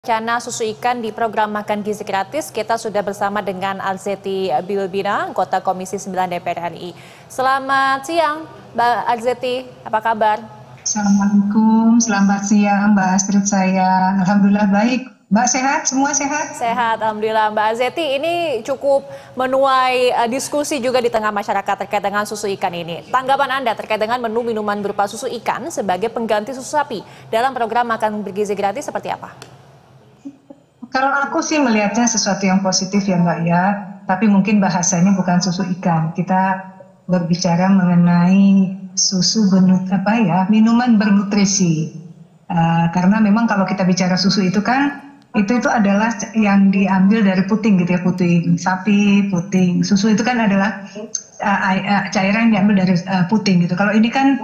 Rencana susu ikan di program Makan Gizi Gratis, kita sudah bersama dengan Arzeti Bilbina, anggota Komisi 9 DPR RI. Selamat siang, Mbak Arzeti, apa kabar? Assalamualaikum, selamat siang Mbak Astrid saya. Alhamdulillah baik. Mbak sehat? Semua sehat? Sehat, Alhamdulillah. Mbak Arzeti, ini cukup menuai diskusi juga di tengah masyarakat terkait dengan susu ikan ini. Tanggapan Anda terkait dengan menu minuman berupa susu ikan sebagai pengganti susu sapi dalam program Makan Bergizi Gratis seperti apa? Kalau aku sih melihatnya sesuatu yang positif ya Mbak ya, tapi mungkin bahasanya bukan susu ikan. Kita berbicara mengenai minuman bernutrisi. Karena memang kalau kita bicara susu itu kan, itu adalah yang diambil dari puting gitu ya, puting sapi, puting susu itu kan adalah cairan yang diambil dari puting gitu. Kalau ini kan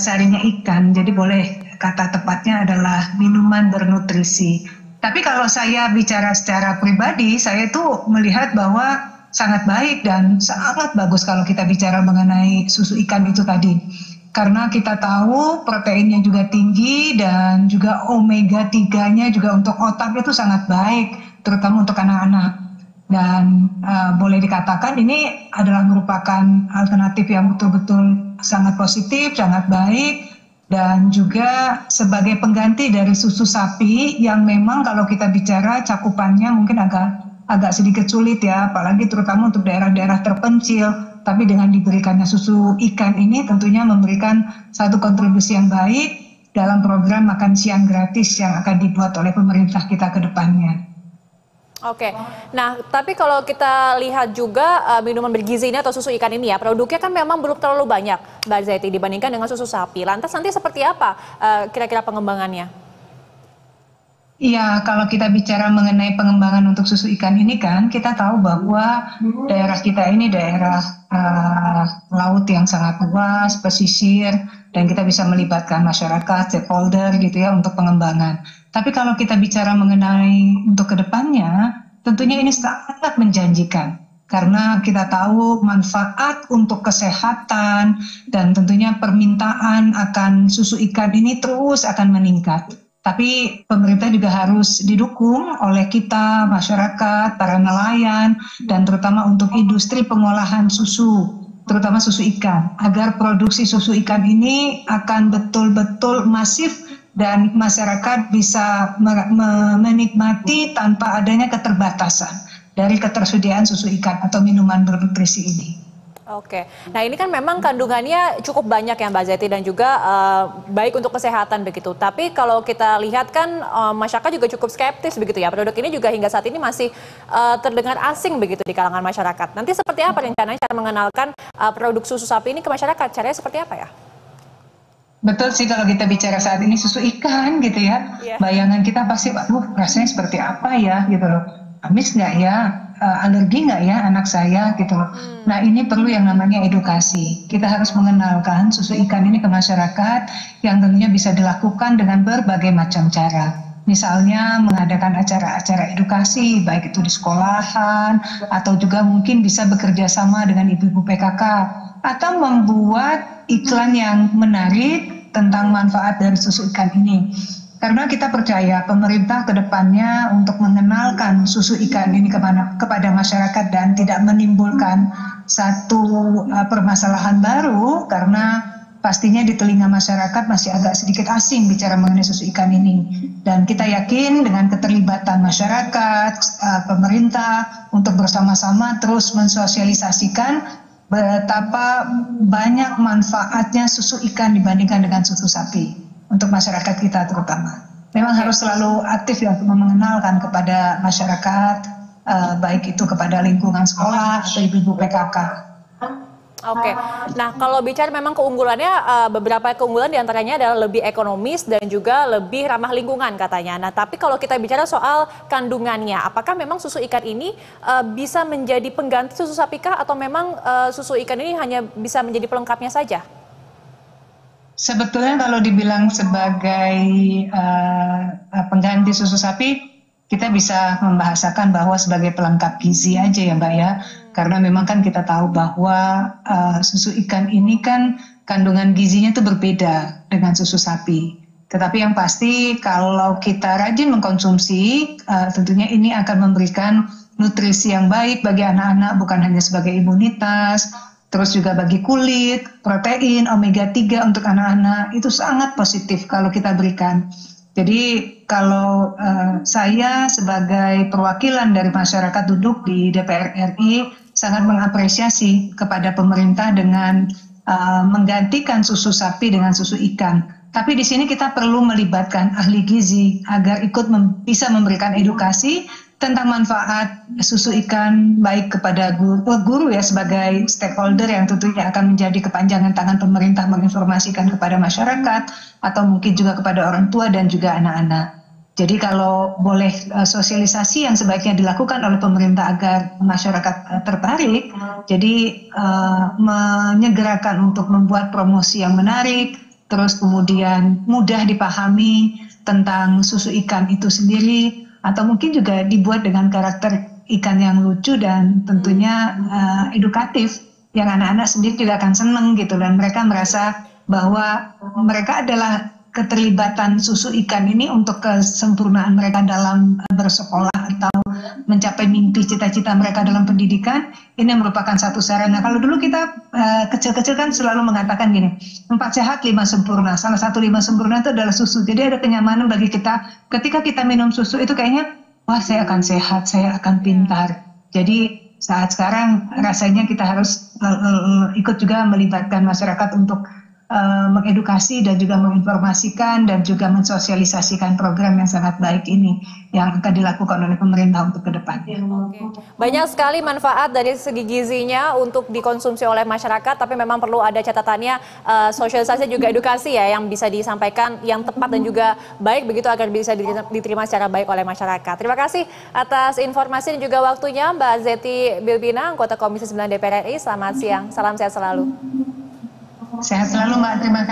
sarinya ikan, jadi boleh kata tepatnya adalah minuman bernutrisi. Tapi kalau saya bicara secara pribadi, saya tuh melihat bahwa sangat baik dan sangat bagus kalau kita bicara mengenai susu ikan itu tadi. Karena kita tahu proteinnya juga tinggi dan juga omega 3-nya juga untuk otak itu sangat baik, terutama untuk anak-anak. Dan boleh dikatakan ini adalah merupakan alternatif yang betul-betul sangat positif, sangat baik. Dan juga sebagai pengganti dari susu sapi yang memang kalau kita bicara cakupannya mungkin agak sedikit sulit ya, apalagi terutama untuk daerah-daerah terpencil. Tapi dengan diberikannya susu ikan ini tentunya memberikan satu kontribusi yang baik dalam program makan siang gratis yang akan dibuat oleh pemerintah kita ke depannya. Oke, nah tapi kalau kita lihat juga minuman bergizi ini atau susu ikan ini ya, produknya kan memang belum terlalu banyak, Mbak Arzeti, dibandingkan dengan susu sapi. Lantas nanti seperti apa kira-kira pengembangannya? Iya, kalau kita bicara mengenai pengembangan untuk susu ikan ini kan, kita tahu bahwa daerah kita ini daerah laut yang sangat luas, pesisir, dan kita bisa melibatkan masyarakat, stakeholder gitu ya untuk pengembangan. Tapi kalau kita bicara mengenai untuk kedepannya, tentunya ini sangat menjanjikan. Karena kita tahu manfaat untuk kesehatan dan tentunya permintaan akan susu ikan ini terus akan meningkat. Tapi pemerintah juga harus didukung oleh kita, masyarakat, para nelayan, dan terutama untuk industri pengolahan susu, terutama susu ikan, agar produksi susu ikan ini akan betul-betul masif dan masyarakat bisa menikmati tanpa adanya keterbatasan dari ketersediaan susu ikan atau minuman bernutrisi ini. Oke, nah ini kan memang kandungannya cukup banyak ya Mbak Arzeti dan juga baik untuk kesehatan begitu. Tapi kalau kita lihat kan masyarakat juga cukup skeptis begitu ya. Produk ini juga hingga saat ini masih terdengar asing begitu di kalangan masyarakat. Nanti seperti apa rencananya cara mengenalkan produk susu sapi ini ke masyarakat? Caranya seperti apa ya? Betul sih kalau kita bicara saat ini susu ikan gitu ya, bayangan kita pasti, aduh rasanya seperti apa ya gitu loh, amis nggak ya, alergi nggak ya anak saya gitu loh. Nah ini perlu yang namanya edukasi. Kita harus mengenalkan susu ikan ini ke masyarakat yang tentunya bisa dilakukan dengan berbagai macam cara. Misalnya mengadakan acara-acara edukasi, baik itu di sekolahan atau juga mungkin bisa bekerja sama dengan ibu-ibu PKK atau membuat iklan yang menarik tentang manfaat dari susu ikan ini. Karena kita percaya pemerintah ke depannya untuk mengenalkan susu ikan ini kepada masyarakat dan tidak menimbulkan satu permasalahan baru, karena pastinya di telinga masyarakat masih agak sedikit asing bicara mengenai susu ikan ini. Dan kita yakin dengan keterlibatan masyarakat, pemerintah untuk bersama-sama terus mensosialisasikan betapa banyak manfaatnya susu ikan dibandingkan dengan susu sapi untuk masyarakat kita terutama. Memang harus selalu aktif ya untuk mengenalkan kepada masyarakat, baik itu kepada lingkungan sekolah atau ibu-ibu PKK. Oke, nah kalau bicara memang keunggulannya, beberapa keunggulan diantaranya adalah lebih ekonomis dan juga lebih ramah lingkungan katanya. Nah tapi kalau kita bicara soal kandungannya, apakah memang susu ikan ini bisa menjadi pengganti susu sapi kah atau memang susu ikan ini hanya bisa menjadi pelengkapnya saja? Sebetulnya kalau dibilang sebagai pengganti susu sapi, kita bisa membahasakan bahwa sebagai pelengkap gizi aja ya Mbak ya. Karena memang kan kita tahu bahwa susu ikan ini kan kandungan gizinya itu berbeda dengan susu sapi. Tetapi yang pasti kalau kita rajin mengkonsumsi, tentunya ini akan memberikan nutrisi yang baik bagi anak-anak, bukan hanya sebagai imunitas, terus juga bagi kulit, protein, omega 3 untuk anak-anak, itu sangat positif kalau kita berikan. Jadi kalau saya sebagai perwakilan dari masyarakat duduk di DPR RI sangat mengapresiasi kepada pemerintah dengan menggantikan susu sapi dengan susu ikan. Tapi di sini kita perlu melibatkan ahli gizi agar ikut bisa memberikan edukasi tentang manfaat susu ikan baik kepada guru ya sebagai stakeholder yang tentunya akan menjadi kepanjangan tangan pemerintah menginformasikan kepada masyarakat atau mungkin juga kepada orang tua dan juga anak-anak. Jadi kalau boleh sosialisasi yang sebaiknya dilakukan oleh pemerintah agar masyarakat tertarik, jadi menyegerakan untuk membuat promosi yang menarik, terus kemudian mudah dipahami tentang susu ikan itu sendiri, atau mungkin juga dibuat dengan karakter ikan yang lucu dan tentunya edukatif, yang anak-anak sendiri juga akan senang gitu, dan mereka merasa bahwa mereka adalah keterlibatan susu ikan ini untuk kesempurnaan mereka dalam bersekolah atau mencapai mimpi cita-cita mereka dalam pendidikan. Ini merupakan satu sarana. Kalau dulu kita kecil-kecil kan selalu mengatakan gini, 4 sehat 5 sempurna. Salah satu 5 sempurna itu adalah susu. Jadi ada kenyamanan bagi kita ketika kita minum susu itu kayaknya, wah saya akan sehat, saya akan pintar. Jadi saat sekarang rasanya kita harus ikut juga melibatkan masyarakat untuk mengedukasi dan juga menginformasikan dan juga mensosialisasikan program yang sangat baik ini yang akan dilakukan oleh pemerintah untuk ke depannya. Banyak sekali manfaat dari segi gizinya untuk dikonsumsi oleh masyarakat, tapi memang perlu ada catatannya, sosialisasi juga edukasi ya yang bisa disampaikan yang tepat dan juga baik begitu agar bisa diterima secara baik oleh masyarakat. Terima kasih atas informasi dan juga waktunya Mbak Zety Bilbina, anggota Komisi 9 DPR RI. Selamat siang, salam sehat selalu. Sehat selalu Mbak, terima kasih.